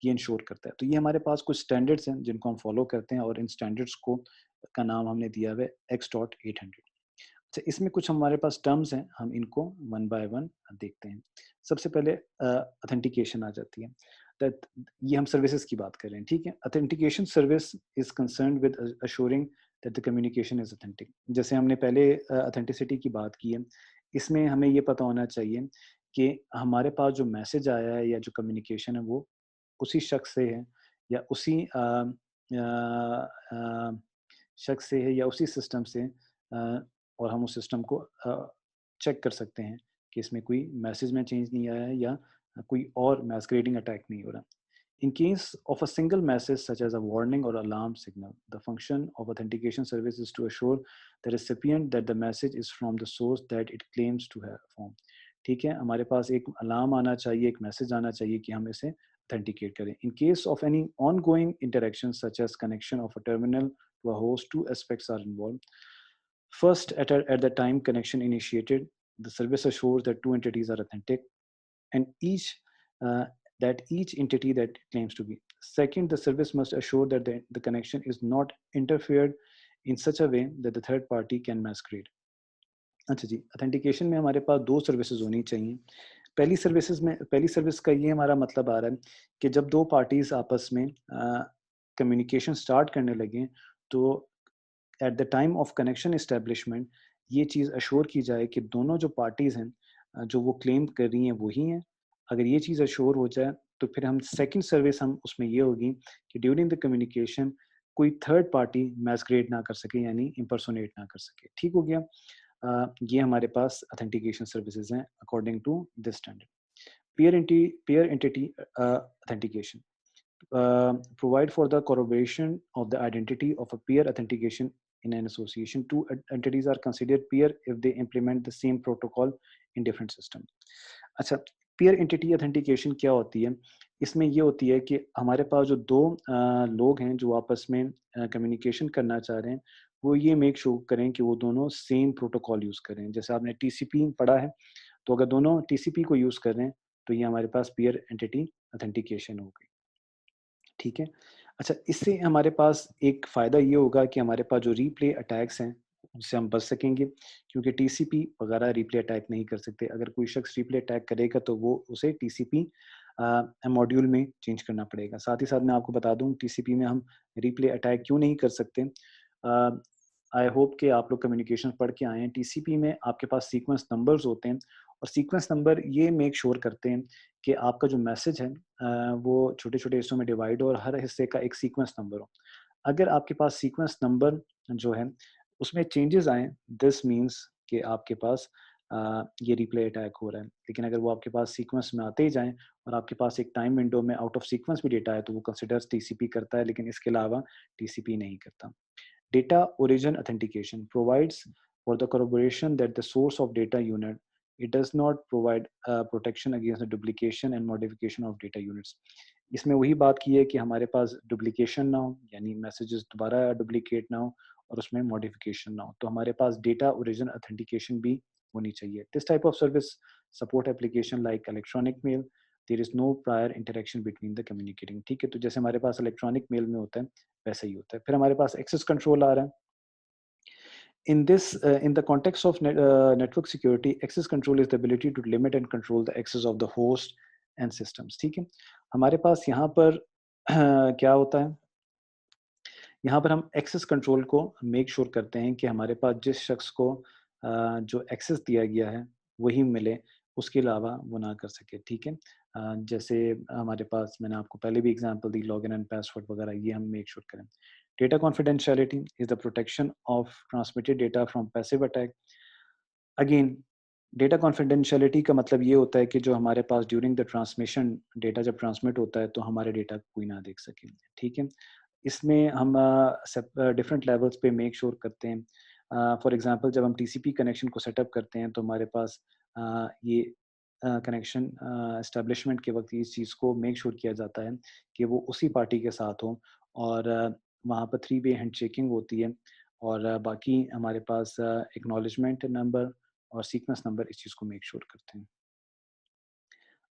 ये इंश्योर करता है। तो ये हमारे पास कुछ स्टैंडर्ड्स हैं जिनको हम फॉलो करते हैं और इन स्टैंडर्ड्स को का नाम हमने दिया हुआ है X.800। अच्छा, इसमें कुछ हमारे पास टर्म्स हैं, हम इनको वन बाय वन देखते हैं। सबसे पहले ऑथेंटिकेशन आ जाती है। दैट ये हम सर्विसेज की बात कर रहे हैं, ठीक है। Authentication service is concerned with assuring that the communication is authentic. जैसे हमने पहले ऑथेंटिसिटी की बात की है, इसमें हमें ये पता होना चाहिए कि हमारे पास जो मैसेज आया है या जो कम्युनिकेशन है वो उसी शख्स से है या उसी शख्स से है या उसी सिस्टम से, और हम उस सिस्टम को चेक कर सकते हैं कि इसमें कोई मैसेज में चेंज नहीं आया है या कोई और मैस्करेडिंग अटैक नहीं हो रहा। In case of a single message such as a warning or alarm signal, the function of authentication service is to assure the recipient that the message is from the source that it claims to have formed। ठीक है, हमारे पास एक alarm आना चाहिए, एक message आना चाहिए कि हम इसे authenticate करें। In case of any ongoing interaction such as connection of a terminal to a host, two aspects are involved. First, at the time connection initiated, the service assures that two entities are authentic and uh, each entity that claims to be. Second, the service must assure that the connection is not interfered in such a way that the third party can masquerade। अच्छा जी, authentication में हमारे पास 2 services होनी चाहिए। पहली service का ये हमारा मतलब आ रहा है कि जब 2 पार्टीज आपस में कम्युनिकेशन स्टार्ट करने लगे तो at the time of connection establishment ये चीज़ अश्योर की जाए कि दोनों जो पार्टीज़ हैं जो वो क्लेम कर रही हैं वही हैं। अगर ये चीज़ अश्योर हो जाए तो फिर हम सेकंड सर्विस हम उसमें ये होगी कि ड्यूरिंग द कम्युनिकेशन कोई थर्ड पार्टी मैस्करेड ना कर सके यानी इम्पर्सोनेट ना कर सके। ठीक हो गया। ये हमारे पास ऑथेंटिकेशन सर्विसेज हैं according to this standard. peer entity authentication provide for the corroboration of the identity of a peer authentication in an association. Two entities are considered peer if they implement the same protocol in different system। अच्छा, peer entity authentication क्या होती है? इसमें ये होती है कि हमारे पास जो दो लोग हैं जो आपस में कम्युनिकेशन करना चाह रहे हैं वो ये मेक श्योर करें कि वो दोनों सेम प्रोटोकॉल यूज़ करें। जैसे आपने टीसीपी पढ़ा है, तो अगर दोनों टीसीपी को यूज़ कर रहे हैं तो ये हमारे पास पीयर एंटिटी ऑथेंटिकेशन हो गई। ठीक है। अच्छा, इससे हमारे पास एक फ़ायदा ये होगा कि हमारे पास जो रीप्ले अटैक्स हैं उससे हम बच सकेंगे, क्योंकि टीसीपी वगैरह रीप्ले अटैक नहीं कर सकते। अगर कोई शख्स रीप्ले अटैक करेगा तो वो उसे टीसीपी मॉड्यूल में चेंज करना पड़ेगा। साथ ही साथ मैं आपको बता दूं टीसीपी में हम रीप्ले अटैक क्यों नहीं कर सकते। आई होप कि आप लोग कम्युनिकेशन पढ़ के आए हैं। टीसीपी में आपके पास सीक्वेंस नंबर्स होते हैं और सीक्वेंस नंबर ये मेक श्योर करते हैं कि आपका जो मैसेज है वो छोटे-छोटे हिस्सों में डिवाइड हो और हर हिस्से का एक सीक्वेंस नंबर हो। अगर आपके पास सीक्वेंस नंबर जो है उसमें चेंजेस आएँ, दिस मीन्स कि आपके पास ये रिप्ले अटैक हो रहा है। लेकिन अगर वो आपके पास सीक्वेंस में आते ही जाएँ और आपके पास एक टाइम विंडो में आउट ऑफ सीक्वेंस भी डेटा है, तो वो कंसिडर्स टीसीपी करता है, लेकिन इसके अलावा टीसीपी नहीं करता। Data origin authentication provides for the corroboration that the source of data unit. It does not provide protection against the duplication and modification of data units. इसमें वही बात की है कि हमारे पास डुप्लीकेशन ना हो, यानी मैसेजेस दोबारा डुप्लीकेट ना हो और उसमें मॉडिफिकेशन ना हो, तो हमारे पास डेटा ओरिजिन ऑथेंटिकेशन भी होनी चाहिए। This type of service support application like electronic mail, there is no prior interaction between the communicating. ठीक है, तो जैसे हमारे पास इलेक्ट्रॉनिक मेल में होता है वैसा ही होता है। फिर हमारे पास एक्सेस कंट्रोल आ रहा है। In the context of network security, access control is the ability to limit and control the access of the host and systems. ठीक है, हमारे पास यहाँ पर क्या होता है, यहाँ पर हम एक्सेस कंट्रोल को मेक श्योर करते हैं कि हमारे पास जिस शख्स को जो एक्सेस दिया गया है वही मिले, उसके अलावा वो ना कर सके। ठीक है, जैसे हमारे पास मैंने आपको पहले भी example the, login and password वगैरह, ये हम मेक श्योर करें। Data confidentiality is the protection of transmitted data from passive attack. Again, data confidentiality का मतलब ये होता है कि जो हमारे पास ड्यूरिंग द ट्रांसमिशन डेटा जब ट्रांसमिट होता है तो हमारे डेटा कोई ना देख सके। ठीक है, इसमें हम डिफरेंट लेवल्स पे मेक श्योर करते हैं। फॉर एग्जांपल, जब हम टीसीपी कनेक्शन को सेटअप करते हैं तो हमारे पास ये कनेक्शन एस्टेब्लिशमेंट के वक्त इस चीज़ को मेक श्योर किया जाता है कि वो उसी पार्टी के साथ हो और वहाँ पर 3 वे हैंडशेकिंग होती है और बाकी हमारे पास एक्नॉलेजमेंट नंबर और सीक्वेंस नंबर इस चीज़ को मेक श्योर करते हैं।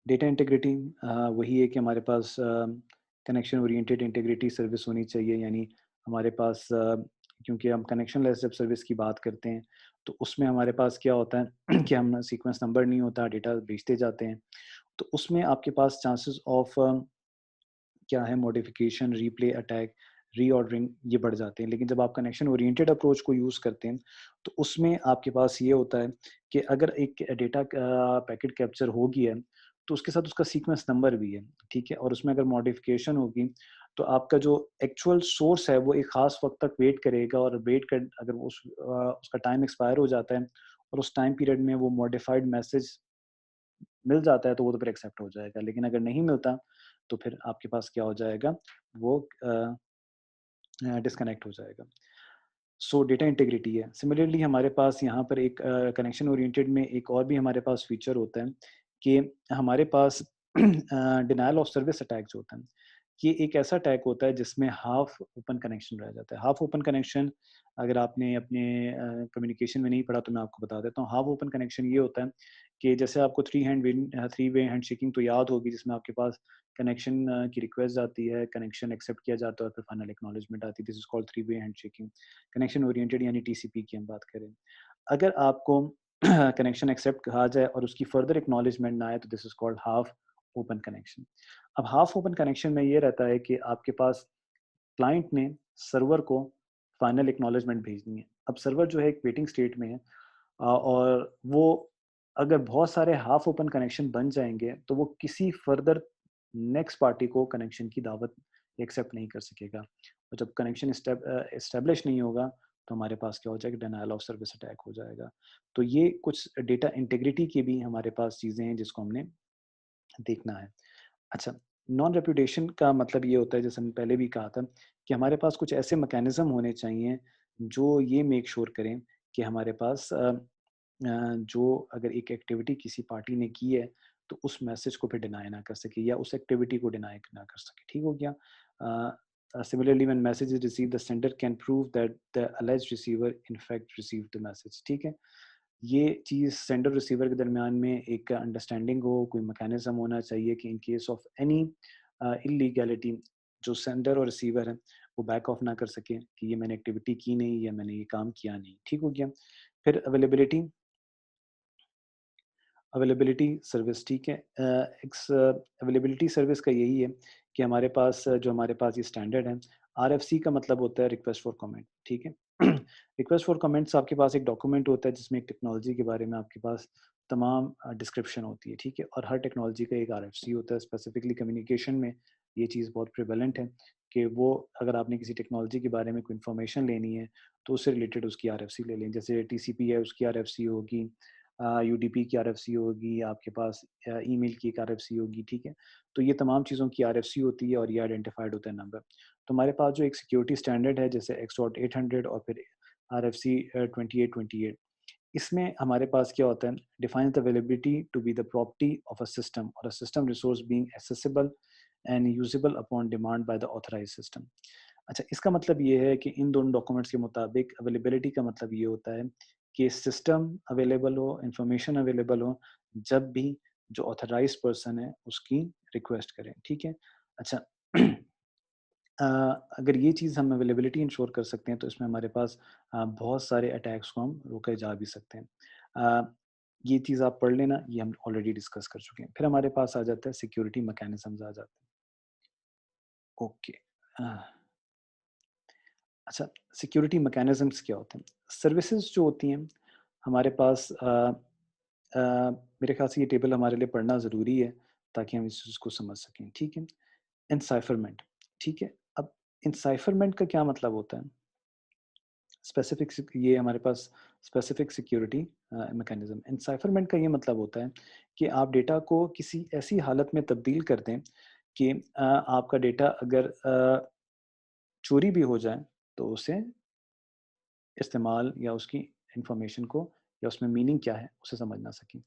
डेटा इंटीग्रिटी वही है कि हमारे पास कनेक्शन ओरिएंटेड इंटीग्रिटी सर्विस होनी चाहिए, यानी हमारे पास क्योंकि हम कनेक्शन लेस जब सर्विस की बात करते हैं तो उसमें हमारे पास क्या होता है कि हम सीक्वेंस नंबर नहीं होता, डेटा भेजते जाते हैं, तो उसमें आपके पास चांसेस ऑफ क्या है मॉडिफिकेशन, रिप्ले अटैक, रीऑर्डरिंग ये बढ़ जाते हैं। लेकिन जब आप कनेक्शन ओरिएंटेड अप्रोच को यूज़ करते हैं, तो उसमें आपके पास ये होता है कि अगर एक डेटा का पैकेट कैप्चर हो गया है, तो उसके साथ उसका सीक्वेंस नंबर भी है, ठीक है? और उसमें अगर मॉडिफिकेशन होगी, तो आपका जो एक्चुअल सोर्स है, वो एक ख़ास वक़्त तक वेट करेगा और वेट कर अगर वो उसका टाइम एक्सपायर हो जाता है और उस टाइम पीरियड में वो मॉडिफाइड मैसेज मिल जाता है, तो वो तो फिर एक्सेप्ट हो जाएगा। लेकिन अगर नहीं मिलता, तो फिर आपके पास क्या हो जाएगा, वो डिस्कनेक्ट हो जाएगा। सो डेटा इंटीग्रिटी है। सिमिलरली हमारे पास यहाँ पर एक कनेक्शन ओरिएंटेड में एक और भी हमारे पास फीचर होता है कि हमारे पास डिनायल ऑफ सर्विस अटैक जो होता है, ये एक ऐसा अटैक होता है जिसमें हाफ ओपन कनेक्शन रह जाता है। हाफ ओपन कनेक्शन अगर आपने अपने कम्युनिकेशन में नहीं पढ़ा तो मैं आपको बता देता हूँ। हाफ ओपन कनेक्शन ये होता है कि जैसे आपको थ्री वे हैंडशेकिंग तो याद होगी, जिसमें आपके पास कनेक्शन की रिक्वेस्ट आती है, कनेक्शन एक्सेप्ट किया जाता है और फिर फाइनल एक्नॉलेजमेंट आती है। This is called three way handshaking. Connection oriented यानी टीसीपी की हम बात करें। अगर आपको कनेक्शन एक्सेप्ट कहा जाए और उसकी फर्दर एक्नॉलेजमेंट ना आए तो this is called half open connection. अब हाफ ओपन कनेक्शन में ये रहता है कि आपके पास क्लाइंट ने सर्वर को फाइनल एक्नॉलेजमेंट भेजनी है। अब सर्वर जो है एक वेटिंग स्टेट में है और वो अगर बहुत सारे हाफ ओपन कनेक्शन बन जाएँगे, तो वो किसी फर्दर नेक्स्ट पार्टी को कनेक्शन की दावत एक्सेप्ट नहीं कर सकेगा। और जब कनेक्शन एस्टेब्लिश नहीं होगा, तो हमारे पास क्या हो जाएगा, डिनायल ऑफ सर्विस अटैक हो जाएगा। तो ये कुछ डेटा इंटीग्रिटी की भी हमारे पास चीज़ें हैं जिसको हमने देखना है। अच्छा, नॉन रेपुटेशन का मतलब ये होता है, जैसे हमने पहले भी कहा था, कि हमारे पास कुछ ऐसे मैकेनिज़्म होने चाहिए जो ये मेक श्योर करें कि हमारे पास जो अगर एक एक्टिविटी किसी पार्टी ने की है, तो उस मैसेज को फिर डिनाई ना कर सके या उस एक्टिविटी को डिनाई ना कर सके। ठीक हो गया? Similarly when message is received the sender can prove that the alleged receiver in fact received the message. ठीक है? ये चीज़ सेंडर रिसीवर के दरमियान में एक अंडरस्टैंडिंग हो, कोई मैकेनिज़्म होना चाहिए कि इन केस ऑफ एनी इल्लीगैलिटी, जो सेंडर और रिसीवर है, वो बैक ऑफ ना कर सके कि ये मैंने एक्टिविटी की नहीं या मैंने ये काम किया नहीं। ठीक हो गया? फिर अवेलेबिलिटी, अवेलेबिलिटी सर्विस, ठीक है। अवेलेबिलिटी सर्विस का यही है कि हमारे पास जो हमारे पास ये स्टैंडर्ड है, आरएफसी का मतलब होता है रिक्वेस्ट फॉर कमेंट, ठीक है। रिक्वेस्ट फॉर कमेंट्स आपके पास एक डॉक्यूमेंट होता है जिसमें एक टेक्नोलॉजी के बारे में आपके पास तमाम डिस्क्रिप्शन होती है, ठीक है? और हर टेक्नोलॉजी का एक आरएफसी होता है, स्पेसिफिकली कम्युनिकेशन में ये चीज़ बहुत प्रिवेलेंट है कि वो अगर आपने किसी टेक्नोलॉजी के बारे में कोई इन्फॉर्मेशन लेनी है, तो उससे रिलेटेड उसकी आरएफसी ले लें। जैसे टीसीपी है, उसकी आरएफसी होगी, यूडीपी की आरएफसी होगी, आपके पास ईमेल की एक आरएफसी होगी, ठीक है? तो ये तमाम चीज़ों की आरएफसी होती है और ये आइडेंटिफाइड होता है नंबर। तो हमारे पास जो एक सिक्योरिटी स्टैंडर्ड है, जैसे एक्स.800 और फिर आरएफसी 2828, इसमें हमारे पास क्या होता है, defines the availability to be the property of a system or a system resource being accessible and usable upon demand by the authorized system. अच्छा, इसका मतलब ये है कि इन दोनों डॉक्यूमेंट्स के मुताबिक अवेलेबिलिटी का मतलब ये होता है कि सिस्टम अवेलेबल हो, इंफॉर्मेशन अवेलेबल हो, जब भी जो ऑथराइज्ड पर्सन है उसकी रिक्वेस्ट करें, ठीक है? अच्छा, अ, अगर ये चीज़ हम अवेलेबिलिटी इंश्योर कर सकते हैं, तो इसमें हमारे पास बहुत सारे अटैक्स को हम रोके जा भी सकते हैं। ये चीज़ आप पढ़ लेना, ये हम ऑलरेडी डिस्कस कर चुके हैं। फिर हमारे पास आ जाता है सिक्योरिटी मैकेनिज़म्स आ जाते हैं। ओके। अ, अच्छा, सिक्योरिटी मैकेनिज़म्स क्या होते हैं? सर्विसेज़ जो होती हैं हमारे पास, अ, मेरे ख़्याल से ये टेबल हमारे लिए पढ़ना ज़रूरी है, ताकि हम इस चीज़ को समझ सकें, ठीक है? एनसाइफ़रमेंट, ठीक है? अब एनसाइफ़रमेंट का क्या मतलब होता है? स्पेसिफिक सिक ये हमारे पास स्पेसिफिक सिक्योरिटी मैकेनिज़्म। एनसाइफ़रमेंट का ये मतलब होता है कि आप डेटा को किसी ऐसी हालत में तब्दील कर दें कि आपका डेटा अगर चोरी भी हो जाए, तो उसे इस्तेमाल या उसकी इन्फॉर्मेशन को या उसमें मीनिंग क्या है, उसे समझ ना सकें।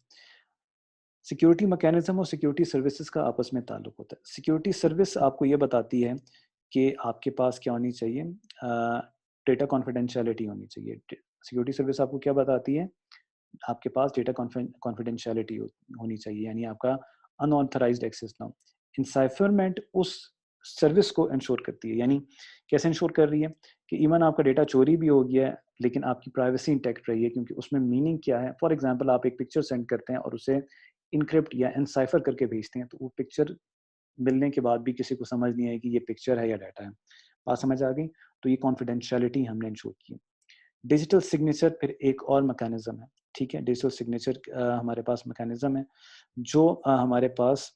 सिक्योरिटी मैकेनिज़्म और सिक्योरिटी सर्विसेज़ का आपस में ताल्लुक होता है। सिक्योरिटी सर्विस आपको ये बताती है कि आपके पास क्या होनी चाहिए, डेटा कॉन्फिडेंशियलिटी होनी चाहिए। सिक्योरिटी सर्विस आपको क्या बताती है? आपके पास डेटा कॉन्फिडेंशियलिटी होनी चाहिए, यानी आपका अनऑथराइज्ड एक्सेस ना हो। एनसाइफरमेंट उस सर्विस को इंश्योर करती है, यानी कैसे इंश्योर कर रही है कि इवन आपका डेटा चोरी भी हो गया है, लेकिन आपकी प्राइवेसी इंटैक्ट रही है, क्योंकि उसमें मीनिंग क्या है। फॉर एग्जांपल, आप एक पिक्चर सेंड करते हैं और उसे इनक्रिप्ट या एनसाइफर करके भेजते हैं, तो वो पिक्चर मिलने के बाद भी किसी को समझ नहीं आएगी ये पिक्चर है या डाटा है। बात समझ आ गई? तो ये कॉन्फिडेंशियलिटी हमने इंश्योर की। डिजिटल सिग्नेचर फिर एक और मैकेनिज़्म है, ठीक है? डिजिटल सिग्नेचर हमारे पास मैकेनिज़्म है जो हमारे पास,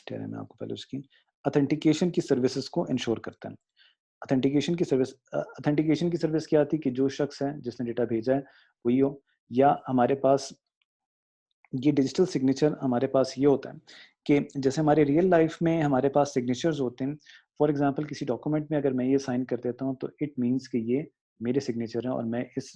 ठहरें मैं आपको पहले उसकी ऑथेंटिकेशन की सर्विसेज़ को इंश्योर करता है। ऑथेंटिकेशन की सर्विस क्या आती है कि जो शख्स है जिसने डेटा भेजा है वही हो, या हमारे पास ये डिजिटल सिग्नेचर हमारे पास ये होता है कि जैसे हमारे रियल लाइफ में हमारे पास सिग्नेचर्स होते हैं। फॉर एग्जांपल, किसी डॉक्यूमेंट में अगर मैं ये साइन कर देता हूँ, तो इट मीन्स कि ये मेरे सिग्नेचर हैं और मैं इस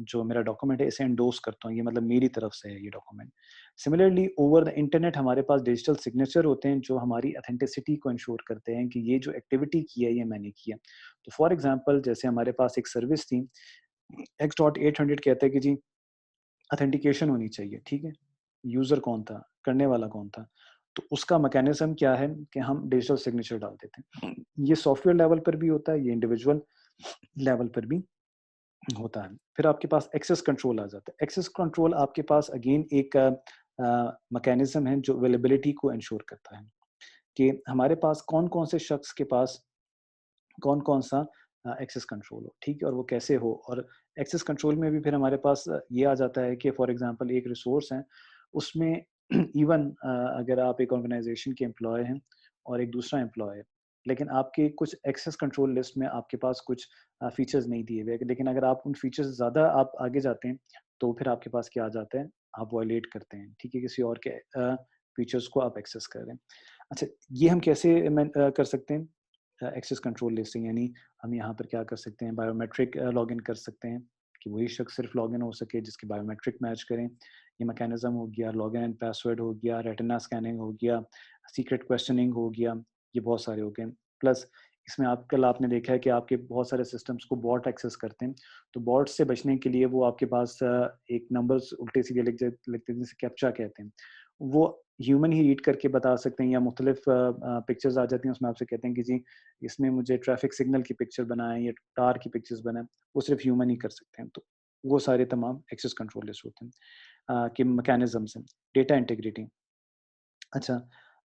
जो मेरा डॉक्यूमेंट है इसे एंडोर्स करता हूँ, ये मतलब मेरी तरफ से है ये document. Similarly over the internet हमारे पास डिजिटल सिग्नेचर होते हैं जो हमारी ऑथेंटिसिटी को इंश्योर करते हैं कि ये जो एक्टिविटी की है ये मैंने की है। तो फॉर एग्जांपल, जैसे हमारे पास एक सर्विस थी, X.800 कहता है कि जी ऑथेंटिकेशन होनी चाहिए, ठीक है? यूज़र कौन था? करने वाला कौन था? तो उसका मैकेनिज़्म क्या है कि हम डिजिटल सिग्नेचर डाल देते हैं। ये सॉफ्टवेयर लेवल पर भी होता है, ये इंडिविजुअल लेवल पर भी होता है। फिर आपके पास एक्सेस कंट्रोल आ जाता है। एक्सेस कंट्रोल आपके पास अगेन एक मैकेनिज़्म है जो अवेलेबिलिटी को एन्श्योर करता है कि हमारे पास कौन-कौन से शख्स के पास कौन-कौन सा एक्सेस कंट्रोल हो, ठीक है? और वो कैसे हो, और एक्सेस कंट्रोल में भी फिर हमारे पास ये आ जाता है कि फॉर एग्ज़ाम्पल एक रिसोर्स है, उसमें इवन अगर आप एक ऑर्गेनाइज़ेशन के एम्प्लॉयी हैं और एक दूसरा एम्प्लॉयी है, लेकिन आपके कुछ एक्सेस कंट्रोल लिस्ट में आपके पास कुछ फीचर्स नहीं दिए हुए हैं, लेकिन अगर आप उन फीचर्स से ज़्यादा आप आगे जाते हैं, तो फिर आपके पास क्या आ जाता है, आप वायलेट करते हैं, ठीक है? किसी और के फीचर्स को आप एक्सेस कर रहे हैं। अच्छा, ये हम कैसे कर सकते हैं? एक्सेस कंट्रोल लिस्टिंग, यानी हम यहाँ पर क्या कर सकते हैं, बायोमेट्रिक लॉगिन कर सकते हैं कि वही शख्स सिर्फ लॉगिन हो सके जिसके बायोमेट्रिक मैच करें। ये मैकेनिज्म हो गया, लॉगिन एंड पासवर्ड हो गया, रेटिना स्कैनिंग हो गया, सीक्रेट क्वेश्चनिंग हो गया, ये बहुत सारे हो गए। प्लस इसमें आजकल आपने देखा है कि आपके बहुत सारे सिस्टम्स को बॉट एक्सेस करते हैं, तो बॉट से बचने के लिए वो आपके पास एक नंबर्स उल्टे-सीधे लिखते हैं जिसे कैप्चा कहते हैं। वो ह्यूमन ही रीड करके बता सकते हैं, या मुख्तलिफ पिक्चर्स आ जाती हैं, उसमें आपसे कहते हैं कि जी इसमें मुझे ट्रैफिक सिग्नल की पिक्चर बनाएँ या कार की पिक्चर्स बनाएँ, वो सिर्फ ह्यूमन ही कर सकते हैं। तो वो सारे तमाम एक्सेस कंट्रोल लिस्ट होते हैं कि मैकेनिज़म्स हैं। डेटा इंटीग्रिटी, अच्छा,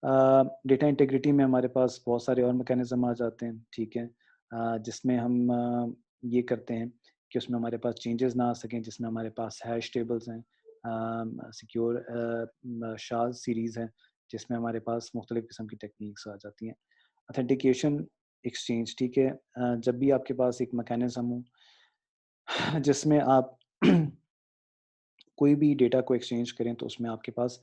डेटा इंटीग्रिटी में हमारे पास बहुत सारे और मैकेनिज़्म आ जाते हैं, ठीक है? जिसमें हम ये करते हैं कि उसमें हमारे पास चेंजेस ना आ सकें, जिसमें हमारे पास हैश टेबल्स हैं, सिक्योर शाज़ सीरीज़ है, जिसमें हमारे पास मुख्तलिफ़ किस्म की टेक्निक्स आ जाती हैं। ऑथेंटिकेशन एक्सचेंज, ठीक है। जब भी आपके पास एक मैकेनिज़्म हो जिसमें आप कोई भी डेटा को एक्सचेंज करें तो उसमें आपके पास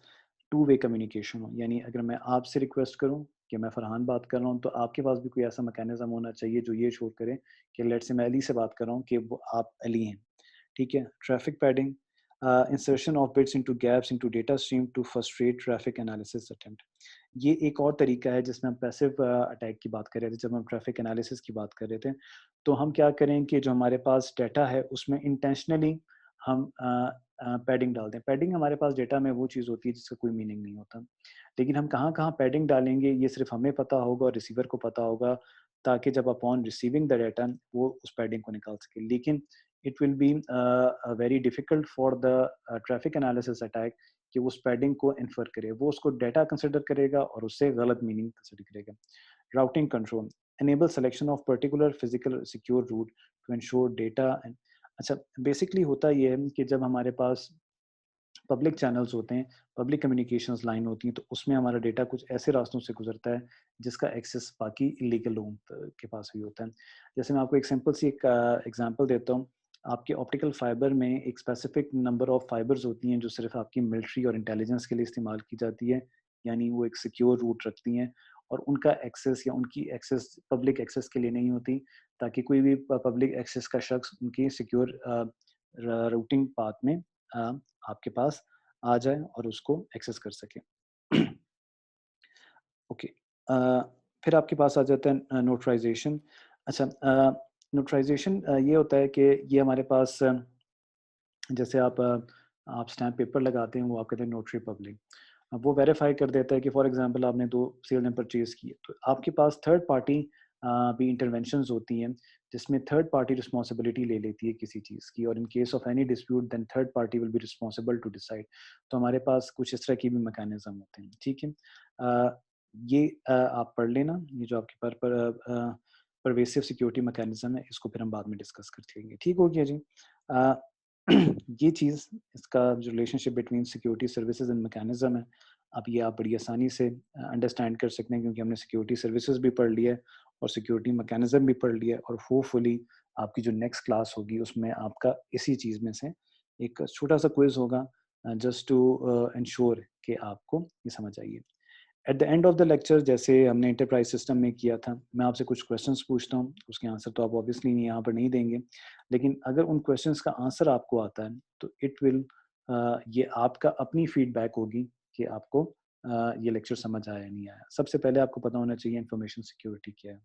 टू वे कम्युनिकेशन हो, यानी अगर मैं आपसे रिक्वेस्ट करूं कि मैं फरहान बात कर रहा हूं तो आपके पास भी कोई ऐसा मैकेनिज्म होना चाहिए जो ये शो करे कि लेट से मैं अली से बात कर रहा हूं कि वो आप अली हैं, ठीक है। Traffic padding, insertion of bits into gaps into data stream to frustrate traffic analysis attempt. ये एक और तरीका है जिसमें हम पैसिव अटैक की बात कर रहे थे। जब हम ट्रैफिक एनालिसिस की बात कर रहे थे तो हम क्या करें कि जो हमारे पास डाटा है उसमें इंटेंशनली हम पैडिंग डाल दें। पैडिंग हमारे पास डेटा में वो चीज़ होती है जिसका कोई मीनिंग नहीं होता, लेकिन हम कहाँ-कहाँ पैडिंग डालेंगे ये सिर्फ़ हमें पता होगा और रिसीवर को पता होगा, ताकि जब अपॉन रिसीविंग द डाटा वो उस पैडिंग को निकाल सके। लेकिन it will be very difficult for the traffic analysis attack कि उस पैडिंग को इन्फर करे। वो उसको डाटा कंसिडर करेगा और उससे गलत मीनिंग कंसिडर करेगा। Routing control, enable selection of particular physical secure route to ensure data and अच्छा, बेसिकली होता ये है कि जब हमारे पास पब्लिक चैनल्स होते हैं, पब्लिक कम्युनिकेशंस लाइन होती हैं, तो उसमें हमारा डेटा कुछ ऐसे रास्तों से गुजरता है जिसका एक्सेस बाकी इलीगल लोगों के पास भी होता है। जैसे मैं आपको एक सिंपल सी एक एग्जांपल देता हूँ। आपके ऑप्टिकल फाइबर में एक स्पेसिफिक नंबर ऑफ फाइबर्स होती हैं जो सिर्फ आपकी मिलिट्री और इंटेलिजेंस के लिए इस्तेमाल की जाती है, यानी वो एक सिक्योर रूट रखती हैं और उनका एक्सेस या उनकी एक्सेस पब्लिक एक्सेस के लिए नहीं होती, ताकि कोई भी पब्लिक एक्सेस का शख्स उनकी सिक्योर रूटिंग पाथ में आपके पास आ जाए और उसको एक्सेस कर सके। ओके, फिर आपके पास आ जाता है नोटराइजेशन। अच्छा, नोटराइजेशन ये होता है कि ये हमारे पास जैसे आप स्टैम्प पेपर लगाते हैं, वो आप कहते हैं नोटरी पब्लिक। अब वो वेरीफाई कर देता है कि फॉर एग्जांपल आपने 2 सेल एंड परचेज़ किए, तो आपके पास थर्ड पार्टी भी इंटरवेंशंस होती हैं, जिसमें थर्ड पार्टी रिस्पॉन्सिबिलिटी ले लेती है किसी चीज़ की, और in case of any dispute then third party will be responsible to decide. तो हमारे पास कुछ इस तरह की भी मैकेनिज़्म होते हैं, ठीक है। ये आप पढ़ लेना, ये जो आपके परवेसिव सिक्योरिटी मैकेनिज़्म है, इसको फिर हम बाद में डिस्कस कर लेंगे, ठीक हो गया जी। अ, ये चीज़, इसका जो relationship between security services and mechanism है, अब ये आप बड़ी आसानी से अंडरस्टैंड कर सकते हैं, क्योंकि हमने सिक्योरिटी सर्विसेज भी पढ़ लिया है और सिक्योरिटी मैकेनिज्म भी पढ़ लिया है, और होपफुली आपकी जो नेक्स्ट क्लास होगी उसमें आपका इसी चीज़ में से एक छोटा सा क्विज होगा, जस्ट टू इंश्योर कि आपको ये समझ आइए। At the end of the lecture, जैसे हमने एंटरप्राइज सिस्टम में किया था, मैं आपसे कुछ क्वेश्चंस पूछता हूँ, उसके आंसर तो आप ऑब्वियसली नहीं यहाँ पर नहीं देंगे, लेकिन अगर उन क्वेश्चंस का आंसर आपको आता है तो इट विल ये आपका अपनी फीडबैक होगी कि आपको ये लेक्चर समझ आया या नहीं आया। सबसे पहले आपको पता होना चाहिए इंफॉर्मेशन सिक्योरिटी क्या है,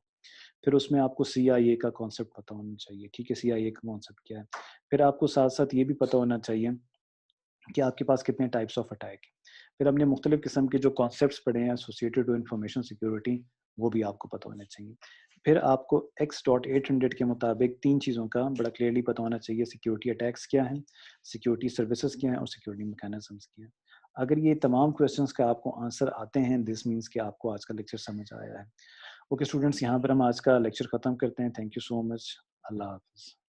फिर उसमें आपको CIA का कॉन्सेप्ट पता होना चाहिए, ठीक है, CIA का कॉन्सेप्ट क्या है। फिर आपको साथ साथ ये भी पता होना चाहिए कि आपके पास कितने टाइप्स ऑफ अटैक हैं। फिर हमने मुख्तलिफ़ किस्म के जो कॉन्सेप्ट्स पढ़े हैं एसोसिएटेड टू इन्फॉर्मेशन सिक्योरिटी, वो भी आपको पता होने चाहिए। फिर आपको X.800 के मुताबिक 3 चीज़ों का बड़ा क्लियरली पता होना चाहिए, सिक्योरिटी अटैक्स क्या हैं, सिक्योरिटी सर्विसेज़ क्या हैं और सिक्योरिटी मैकेनिज़म्स क्या हैं। अगर ये तमाम क्वेश्चंस का आपको आंसर आते हैं, दिस मीन्स कि आपको आज का लेक्चर समझ आया है। ओके स्टूडेंट्स, यहाँ पर हम आज का लेक्चर ख़त्म करते हैं। Thank you so much. अल्लाह हाफ़िज़।